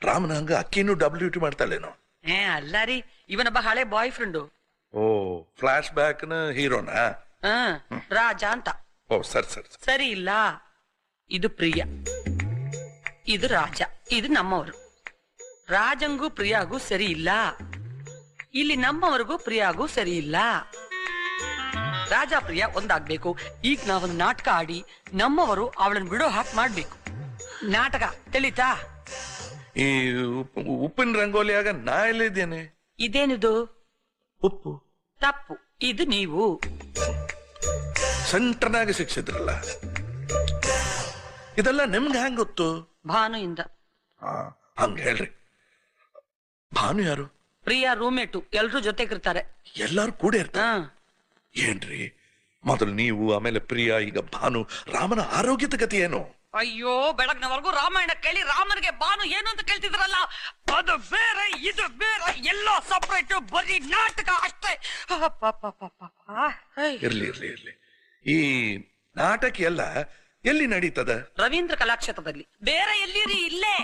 ರಾಮನ ಹಂಗ ಅಕ್ಕಿನೂ double duty ಮಾಡ್ತಾಳೇನೋ? ಅಲ್ಲ ರೀ, ಇವನೊಬ್ಬ ಹಳೆ ಬಾಯ್ ಫ್ರೆಂಡು. ಓ, ಫ್ಲಾಶ್ ಬ್ಯಾಕ್ ನ ಹೀರೋನಾ? ರಾಜ ಅಂತ. ಓ, ಸರಿ ಸರಿ ಸರಿ. ಇಲ್ಲ, ಇದು ಪ್ರಿಯ, ಇದು ರಾಜ, ಇದು ನಮ್ಮವರು. ರಾಜಂಗೂ ಪ್ರಿಯಾಗೂ ಸರಿ ಇಲ್ಲ, ಇಲ್ಲಿ ನಮ್ಮವರಿಗೂ ಪ್ರಿಯಾಗೂ ಸರಿ ಇಲ್ಲ. ರಾಜ ಪ್ರಿಯ ಒಂದಾಗ್ಬೇಕು. ಈಗ ನಾವೊಂದು ನಾಟಕ ಆಡಿ ನಮ್ಮವರು ಅವಳನ್ನು ಬಿಡೋ ಹಾಕ್ ಮಾಡ್ಬೇಕು. ನಾಟಕ ತಿಳಿತಾ? ಈ ಉಪ್ಪಿನ ರಂಗೋಲಿಯಾಗ ನಾ ಎಲ್ಲಿದ್ದೇನೆ? ಇದೇನಿದು? ಉಪ್ಪು. ತಪ್ಪು, ಇದು ನೀವು. ಸೆಂಟರ್ನಾಗ ಶಿಕ್ಷಿದ್ರಲ್ಲ, ಇದೆಲ್ಲ ನಿಮ್ಗೆ ಹೆಂಗ್ ಗೊತ್ತು? ಭಾನುಯಿಂದ. ಹಂಗ ಹೇಳ್ರಿ. ಭಾನು ಯಾರು? ಪ್ರಿಯಾ ರೂಮೇಟು, ಎಲ್ರೂ ಜೊತೆಗಿರ್ತಾರೆ. ಎಲ್ಲಾರು ಕೂಡ ಇರ್ತಾರೆ? ಏನ್ರಿ, ಮೊದಲು ನೀವು, ಆಮೇಲೆ ಪ್ರಿಯಾ, ಈಗ ಭಾನು. ರಾಮನ ಆರೋಗ್ಯದ ಗತಿ ಏನು? ಅಯ್ಯೋ, ಬೆಳಗ್ನವರೆಗೂ ರಾಮಾಯಣ ಕೇಳಿ ರಾಮನಿಗೆ ಭಾನು ಏನು ಅಂತ ಕೇಳ್ತಿದ್ರಲ್ಲ, ಅದು ಬೇರೆ ಇದು ಬೇರೆ, ಎಲ್ಲೋ ಸಪ್ರೇಟ್, ಬರೀ ನಾಟಕ ಅಷ್ಟೇ. ಇರ್ಲಿ ಇರ್ಲಿ ಇರ್ಲಿ. ಈ ನಾಟಕ ಎಲ್ಲ ಎಲ್ಲಿ ನಡೀತದ? ರವೀಂದ್ರ ಕಲಾಕ್ಷೇತ್ರದಲ್ಲಿ. ಬೇರೆ ಎಲ್ಲಿರಿ? ಇಲ್ಲೇ.